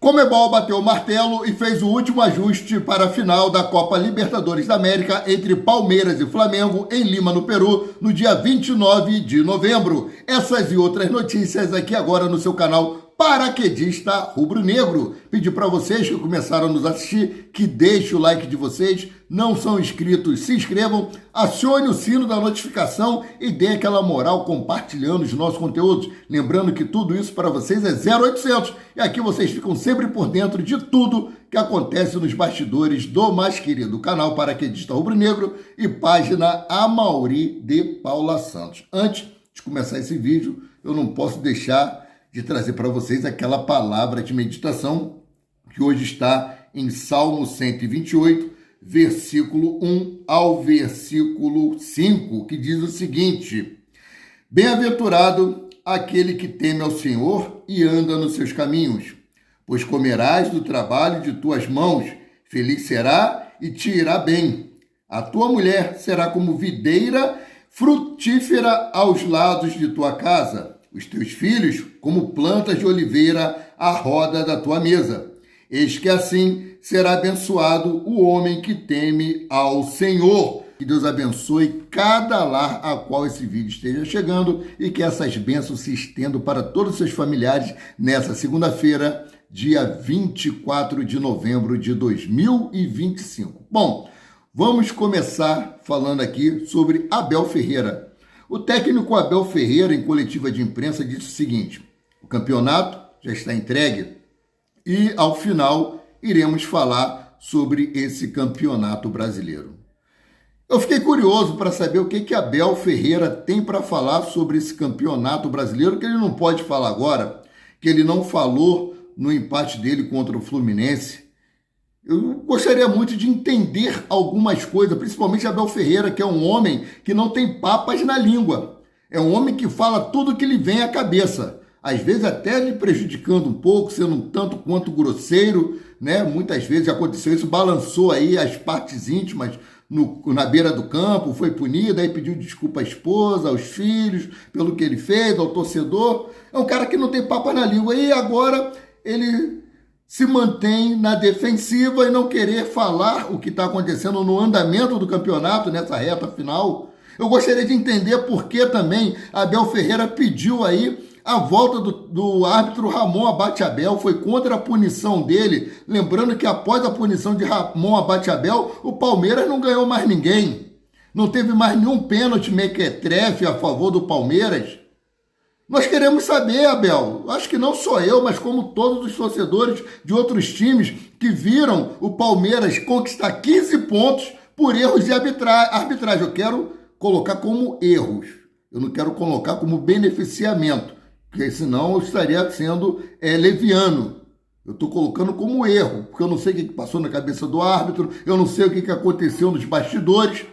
Conmebol bateu o martelo e fez o último ajuste para a final da Copa Libertadores da América entre Palmeiras e Flamengo em Lima, no Peru, no dia 29 de novembro. Essas e outras notícias aqui agora no seu canal Paraquedista Rubro-Negro. Pedi para vocês que começaram a nos assistir que deixem o like de vocês, não são inscritos, se inscrevam, acione o sino da notificação e dê aquela moral compartilhando os nossos conteúdos. Lembrando que tudo isso para vocês é 0800 e aqui vocês ficam sempre por dentro de tudo que acontece nos bastidores do mais querido canal Paraquedista Rubro-Negro e página Amaury de Paula Santos. Antes de começar esse vídeo, eu não posso deixar de trazer para vocês aquela palavra de meditação que hoje está em Salmo 128, versículo 1 ao versículo 5, que diz o seguinte: Bem-aventurado aquele que teme ao Senhor e anda nos seus caminhos, pois comerás do trabalho de tuas mãos, feliz será e te irá bem. A tua mulher será como videira frutífera aos lados de tua casa, os teus filhos como plantas de oliveira à roda da tua mesa. Eis que assim será abençoado o homem que teme ao Senhor. Que Deus abençoe cada lar a qual esse vídeo esteja chegando e que essas bênçãos se estendam para todos os seus familiares nessa segunda-feira, dia 24 de novembro de 2025. Bom, vamos começar falando aqui sobre Abel Ferreira. O técnico Abel Ferreira, em coletiva de imprensa, disse o seguinte: o campeonato já está entregue e, ao final, iremos falar sobre esse campeonato brasileiro. Eu fiquei curioso para saber o que Abel Ferreira tem para falar sobre esse campeonato brasileiro, que ele não pode falar agora, que ele não falou no empate dele contra o Fluminense. Eu gostaria muito de entender algumas coisas, principalmente Abel Ferreira, que é um homem que não tem papas na língua. É um homem que fala tudo que lhe vem à cabeça. Às vezes até lhe prejudicando um pouco, sendo um tanto quanto grosseiro, né? Muitas vezes aconteceu isso, balançou aí as partes íntimas na beira do campo, foi punido, aí pediu desculpa à esposa, aos filhos, pelo que ele fez, ao torcedor. É um cara que não tem papas na língua. E agora ele se mantém na defensiva e não querer falar o que está acontecendo no andamento do campeonato, nessa reta final. Eu gostaria de entender por que também Abel Ferreira pediu aí a volta do árbitro Ramon Abate Abel, foi contra a punição dele. Lembrando que após a punição de Ramon Abate Abel, o Palmeiras não ganhou mais ninguém. Não teve mais nenhum pênalti mequetrefe a favor do Palmeiras. Nós queremos saber, Abel, acho que não só eu, mas como todos os torcedores de outros times que viram o Palmeiras conquistar 15 pontos por erros de arbitragem. Eu quero colocar como erros, eu não quero colocar como beneficiamento, porque senão eu estaria sendo leviano. Eu estou colocando como erro, porque eu não sei o que passou na cabeça do árbitro, eu não sei o que aconteceu nos bastidores,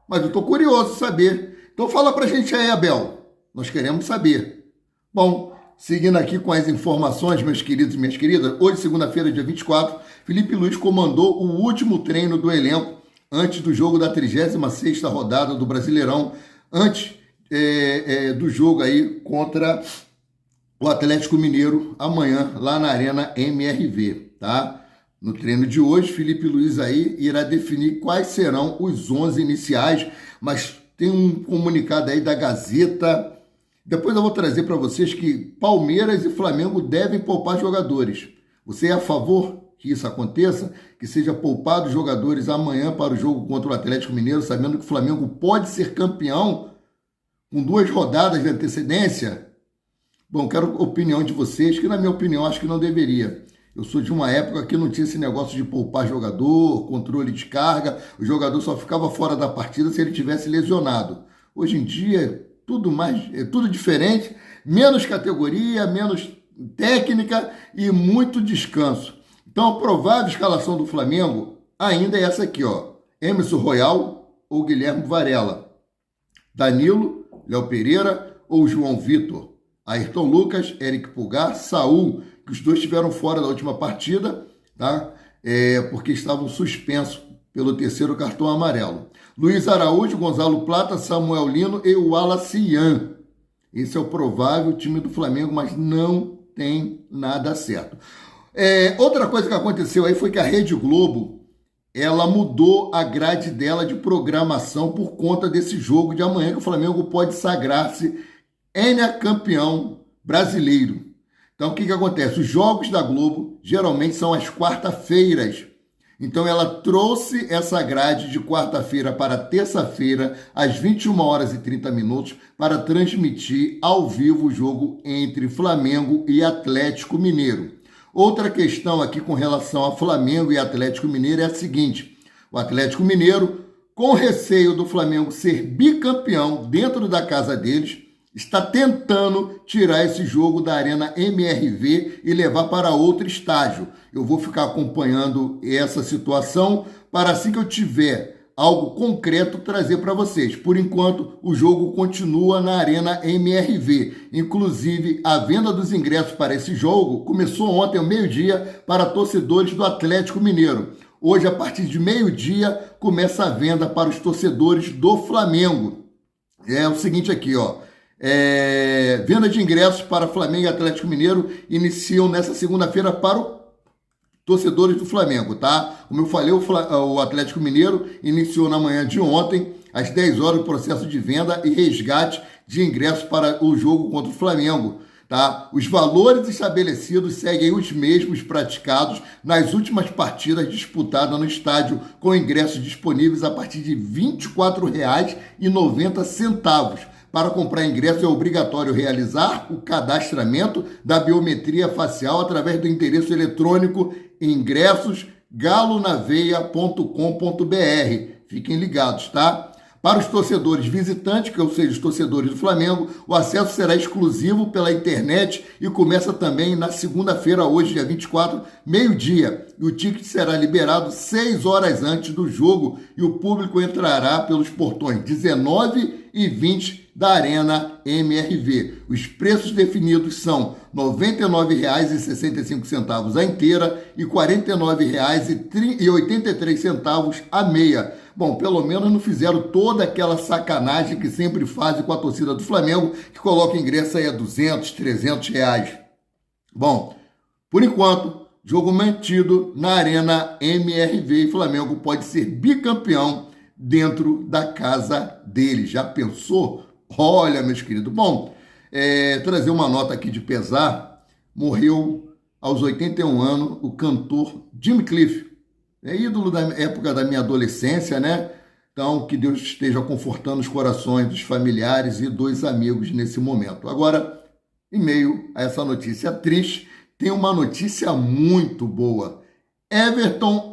mas eu estou curioso de saber. Então fala pra gente aí, Abel. Nós queremos saber. Bom, seguindo aqui com as informações, meus queridos e minhas queridas, hoje, segunda-feira, dia 24, Felipe Luiz comandou o último treino do elenco antes do jogo da 36ª rodada do Brasileirão, antes do jogo aí contra o Atlético Mineiro, amanhã, lá na Arena MRV, tá? No treino de hoje, Felipe Luiz aí irá definir quais serão os 11 iniciais, mas tem um comunicado aí da Gazeta. Depois eu vou trazer para vocês que Palmeiras e Flamengo devem poupar jogadores. Você é a favor que isso aconteça? Que seja poupado jogadores amanhã para o jogo contra o Atlético Mineiro, sabendo que o Flamengo pode ser campeão com 2 rodadas de antecedência? Bom, quero a opinião de vocês, que na minha opinião acho que não deveria. Eu sou de uma época que não tinha esse negócio de poupar jogador, controle de carga, o jogador só ficava fora da partida se ele tivesse lesionado. Hoje em dia é tudo diferente, menos categoria, menos técnica e muito descanso. Então a provável escalação do Flamengo ainda é essa aqui, ó: Emerson Royal ou Guilherme Varela, Danilo, Léo Pereira ou João Vitor, Ayrton Lucas, Eric Pulgar, Saul, que os dois estiveram fora da última partida, tá? Porque estavam suspensos pelo 3º cartão amarelo. Luiz Araújo, Gonzalo Plata, Samuel Lino e Wallace Ian. Esse é o provável time do Flamengo, mas não tem nada certo. Outra coisa que aconteceu aí foi que a Rede Globo, ela mudou a grade dela de programação por conta desse jogo de amanhã, que o Flamengo pode sagrar-se campeão brasileiro. Então, o que acontece? Os jogos da Globo geralmente são às quarta-feiras. Então, ela trouxe essa grade de quarta-feira para terça-feira, às 21h30, para transmitir ao vivo o jogo entre Flamengo e Atlético Mineiro. Outra questão aqui com relação a Flamengo e Atlético Mineiro é a seguinte: o Atlético Mineiro, com receio do Flamengo ser bicampeão dentro da casa deles, está tentando tirar esse jogo da Arena MRV e levar para outro estágio. Eu vou ficar acompanhando essa situação para, assim que eu tiver algo concreto, trazer para vocês. Por enquanto, o jogo continua na Arena MRV. Inclusive, a venda dos ingressos para esse jogo começou ontem ao meio-dia para torcedores do Atlético Mineiro. Hoje, a partir de meio-dia, começa a venda para os torcedores do Flamengo. É o seguinte aqui, ó. Venda de ingressos para Flamengo e Atlético Mineiro iniciam nessa segunda-feira para os torcedores do Flamengo, tá? Como eu falei, o Atlético Mineiro iniciou na manhã de ontem, às 10 horas, o processo de venda e resgate de ingressos para o jogo contra o Flamengo, tá? Os valores estabelecidos seguem os mesmos praticados nas últimas partidas disputadas no estádio, com ingressos disponíveis a partir de R$ 24,90. Para comprar ingresso é obrigatório realizar o cadastramento da biometria facial através do endereço eletrônico ingressos.galonaveia.com.br. Fiquem ligados, tá? Para os torcedores visitantes, ou seja, os torcedores do Flamengo, o acesso será exclusivo pela internet e começa também na segunda-feira, hoje, dia 24, meio-dia. E o ticket será liberado 6 horas antes do jogo e o público entrará pelos portões 19 e 20 da Arena MRV. Os preços definidos são R$ 99,65 a inteira e R$ 49,83 a meia. Bom, pelo menos não fizeram toda aquela sacanagem que sempre fazem com a torcida do Flamengo, que coloca ingresso aí a R$ 200, R$ 300 reais. Bom, por enquanto, jogo mantido na Arena MRV e Flamengo pode ser bicampeão dentro da casa dele. Já pensou? Olha, meus queridos. Bom, trazer uma nota aqui de pesar. Morreu aos 81 anos o cantor Jimmy Cliff. É ídolo da época da minha adolescência, né? Então, que Deus esteja confortando os corações dos familiares e dos amigos nesse momento. Agora, em meio a essa notícia triste, tem uma notícia muito boa. Everton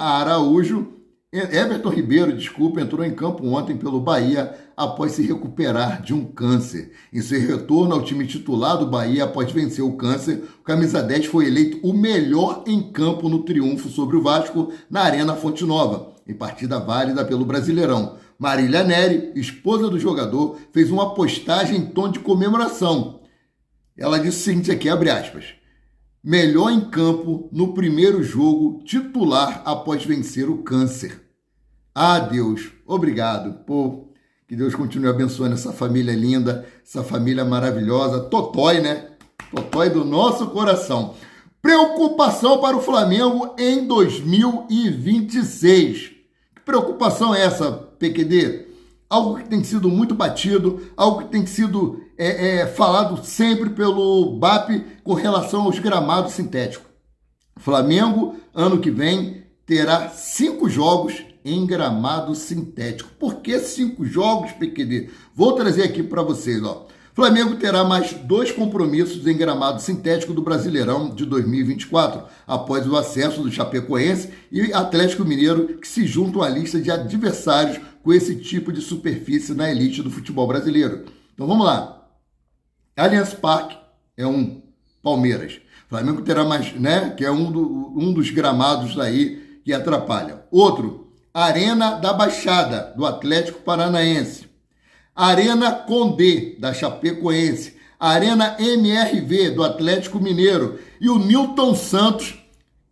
Ribeiro, entrou em campo ontem pelo Bahia após se recuperar de um câncer. Em seu retorno ao time titular do Bahia após vencer o câncer, o camisa 10 foi eleito o melhor em campo no triunfo sobre o Vasco na Arena Fonte Nova, em partida válida pelo Brasileirão. Marília Neri, esposa do jogador, fez uma postagem em tom de comemoração. Ela disse o seguinte aqui, abre aspas: melhor em campo no primeiro jogo, titular após vencer o câncer. Ah, Deus, obrigado. Pô, que Deus continue abençoando essa família linda, essa família maravilhosa. Totói, né? Totói do nosso coração. Preocupação para o Flamengo em 2026. Que preocupação é essa, PQD? Algo que tem sido muito batido, algo que tem sido falado sempre pelo BAP com relação aos gramados sintéticos. Flamengo, ano que vem, terá 5 jogos em gramado sintético. Por que 5 jogos, PQD? Vou trazer aqui para vocês, ó. Flamengo terá mais 2 compromissos em gramado sintético do Brasileirão de 2024, após o acesso do Chapecoense e Atlético Mineiro, que se juntam à lista de adversários com esse tipo de superfície na elite do futebol brasileiro. Então vamos lá. Allianz Parque é um, Palmeiras. Flamengo terá mais, né? Que é um dos gramados aí que atrapalha. Outro, Arena da Baixada, do Atlético Paranaense. Arena Condé, da Chapecoense. Arena MRV, do Atlético Mineiro. E o Newton Santos,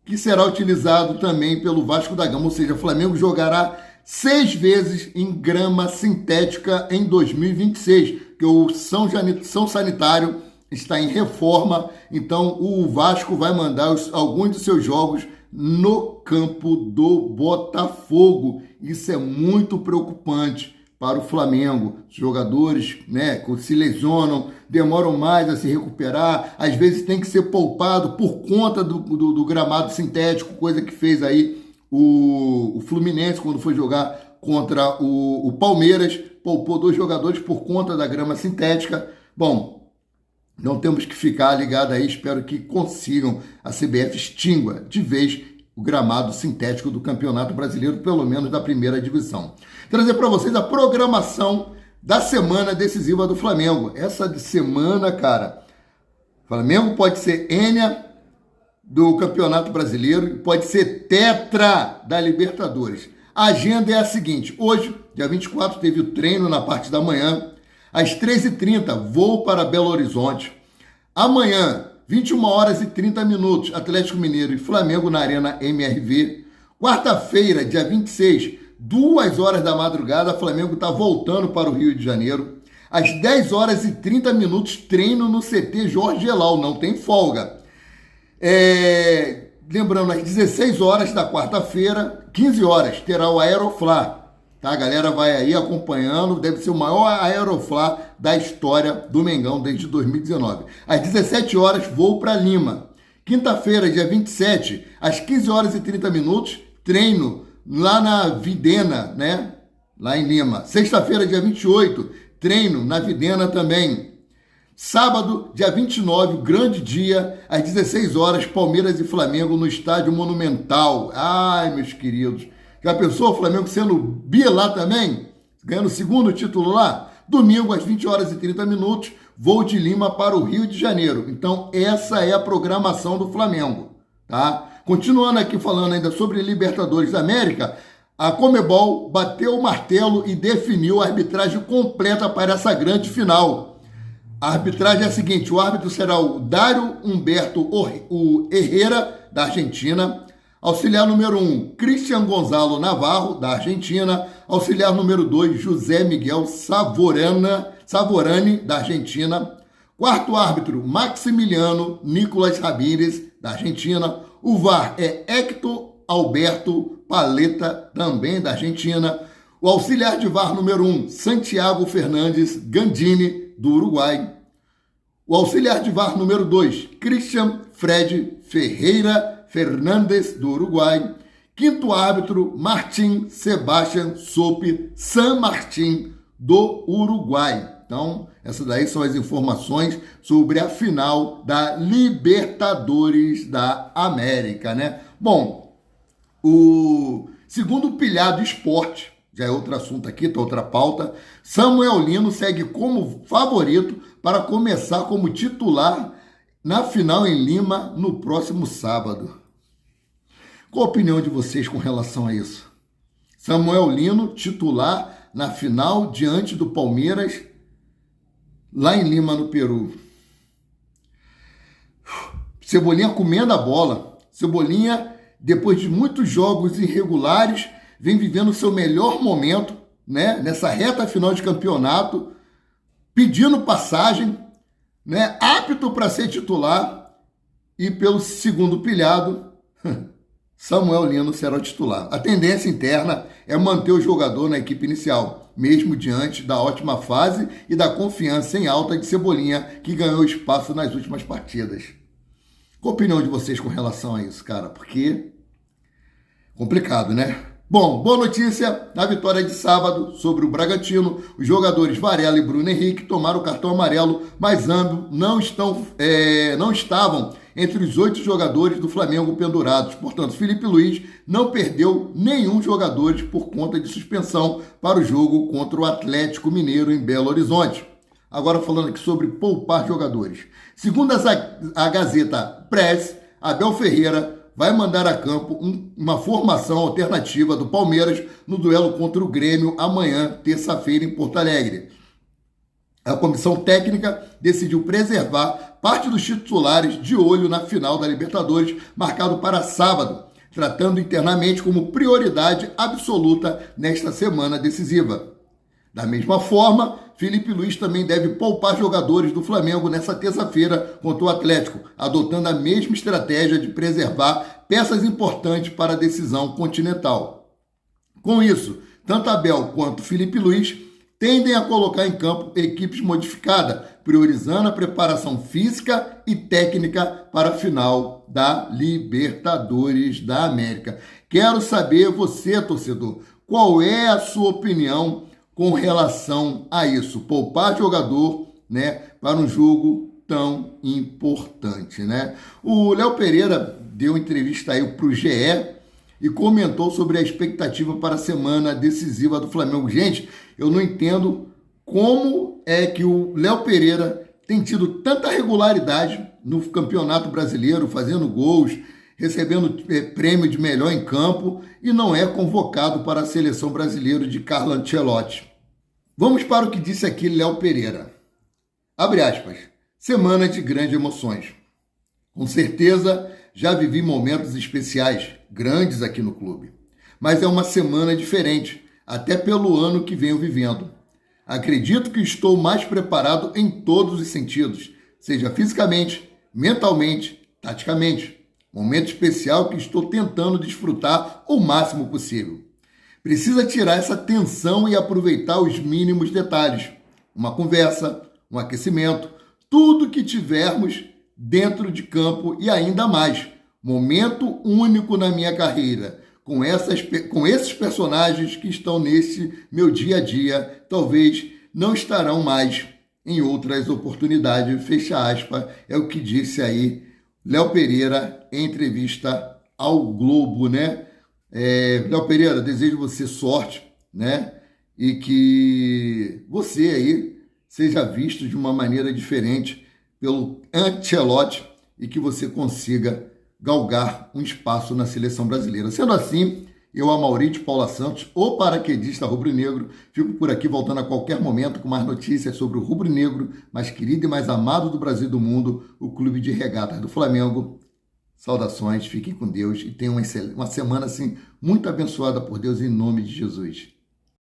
que será utilizado também pelo Vasco da Gama. Ou seja, o Flamengo jogará 6 vezes em grama sintética em 2026, que o São Sanitário está em reforma, então o Vasco vai mandar alguns dos seus jogos no campo do Botafogo. Isso é muito preocupante para o Flamengo. Os jogadores, né, se lesionam, demoram mais a se recuperar, às vezes tem que ser poupado por conta do gramado sintético, coisa que fez aí o Fluminense quando foi jogar contra o Palmeiras, poupou 2 jogadores por conta da grama sintética. Bom, não temos que ficar ligado aí, espero que consigam, a CBF extingua de vez o gramado sintético do Campeonato Brasileiro, pelo menos da primeira divisão. Trazer para vocês a programação da semana decisiva do Flamengo. Essa semana, cara, Flamengo pode ser Enia do Campeonato Brasileiro, pode ser tetra da Libertadores. A agenda é a seguinte: hoje, dia 24, teve o treino na parte da manhã. Às 13h30, voo para Belo Horizonte. Amanhã, 21h30, Atlético Mineiro e Flamengo na Arena MRV. Quarta-feira, dia 26, 2h da madrugada, Flamengo está voltando para o Rio de Janeiro. Às 10h30, treino no CT Jorge Gelau, não tem folga. Lembrando, às 16 horas da quarta-feira, 15 horas, terá o Aeroflá. Tá? A galera vai aí acompanhando, deve ser o maior Aeroflá da história do Mengão desde 2019. Às 17 horas, voo para Lima. Quinta-feira, dia 27, às 15h30, treino lá na Videna, né? Lá em Lima. Sexta-feira, dia 28, treino na Videna também. Sábado, dia 29, grande dia, às 16 horas, Palmeiras e Flamengo no Estádio Monumental. Ai, meus queridos, já pensou o Flamengo sendo bi lá também? Ganhando o segundo título lá? Domingo, às 20h30, voo de Lima para o Rio de Janeiro. Então, essa é a programação do Flamengo, tá? Continuando aqui falando ainda sobre Libertadores da América, a Conmebol bateu o martelo e definiu a arbitragem completa para essa grande final. A arbitragem é a seguinte: o árbitro será o Dário Humberto Herrera, da Argentina. Auxiliar número 1, Cristian Gonzalo Navarro, da Argentina. Auxiliar número 2, José Miguel Savorani, da Argentina. Quarto árbitro, Maximiliano Nicolas Ramírez, da Argentina. O VAR é Héctor Alberto Paleta, também da Argentina. O auxiliar de VAR número 1, Santiago Fernandes Gandini, do Uruguai. O auxiliar de VAR número 2, Christian Fred Ferreira Fernandes, do Uruguai. Quinto árbitro, Martin Sebastian Sope San Martín, do Uruguai. Então, essas daí são as informações sobre a final da Libertadores da América, né? Bom, o segundo pilhado esporte, já é outro assunto aqui, tá outra pauta. Samuel Lino segue como favorito para começar como titular na final em Lima no próximo sábado. Qual a opinião de vocês com relação a isso? Samuel Lino, titular na final diante do Palmeiras, lá em Lima, no Peru. Cebolinha comendo a bola. Cebolinha, depois de muitos jogos irregulares, vem vivendo o seu melhor momento, né? Nessa reta final de campeonato, pedindo passagem, né? Apto para ser titular, e pelo segundo pilhado, Samuel Lino será o titular. A tendência interna é manter o jogador na equipe inicial, mesmo diante da ótima fase e da confiança em alta de Cebolinha, que ganhou espaço nas últimas partidas. Qual a opinião de vocês com relação a isso, cara? Porque complicado, né? Bom, boa notícia, na vitória de sábado sobre o Bragantino, os jogadores Varela e Bruno Henrique tomaram o cartão amarelo, mas ambos não estavam entre os 8 jogadores do Flamengo pendurados. Portanto, Felipe Luiz não perdeu nenhum jogador por conta de suspensão para o jogo contra o Atlético Mineiro em Belo Horizonte. Agora falando aqui sobre poupar jogadores. Segundo a Gazeta Press, Abel Ferreira vai mandar a campo uma formação alternativa do Palmeiras no duelo contra o Grêmio amanhã, terça-feira, em Porto Alegre. A comissão técnica decidiu preservar parte dos titulares de olho na final da Libertadores, marcado para sábado, tratando internamente como prioridade absoluta nesta semana decisiva. Da mesma forma, Felipe Luiz também deve poupar jogadores do Flamengo nessa terça-feira contra o Atlético, adotando a mesma estratégia de preservar peças importantes para a decisão continental. Com isso, tanto Abel quanto Felipe Luiz tendem a colocar em campo equipes modificadas, priorizando a preparação física e técnica para a final da Libertadores da América. Quero saber, você, torcedor, qual é a sua opinião com relação a isso? Poupar jogador, né, para um jogo tão importante, né? O Léo Pereira deu entrevista aí para o GE e comentou sobre a expectativa para a semana decisiva do Flamengo. Gente, eu não entendo como é que o Léo Pereira tem tido tanta regularidade no Campeonato Brasileiro, fazendo gols, recebendo prêmio de melhor em campo e não é convocado para a seleção brasileira de Carlo Ancelotti. Vamos para o que disse aqui Léo Pereira. Abre aspas. Semana de grandes emoções. Com certeza, já vivi momentos especiais, grandes aqui no clube. Mas é uma semana diferente, até pelo ano que venho vivendo. Acredito que estou mais preparado em todos os sentidos, seja fisicamente, mentalmente, taticamente. Momento especial que estou tentando desfrutar o máximo possível. Precisa tirar essa tensão e aproveitar os mínimos detalhes. Uma conversa, um aquecimento, tudo que tivermos dentro de campo e ainda mais. Momento único na minha carreira, com esses personagens que estão nesse meu dia a dia, talvez não estarão mais em outras oportunidades, fecha aspas, é o que disse aí Léo Pereira em entrevista ao Globo, né? Léo Pereira, desejo você sorte, né? E que você aí seja visto de uma maneira diferente pelo Ancelotti e que você consiga galgar um espaço na seleção brasileira. Sendo assim, eu, Amaury de Paula Santos, o paraquedista rubro-negro, fico por aqui voltando a qualquer momento com mais notícias sobre o rubro-negro, mais querido e mais amado do Brasil e do mundo, o Clube de Regatas do Flamengo. Saudações, fiquem com Deus e tenham uma semana assim muito abençoada por Deus em nome de Jesus.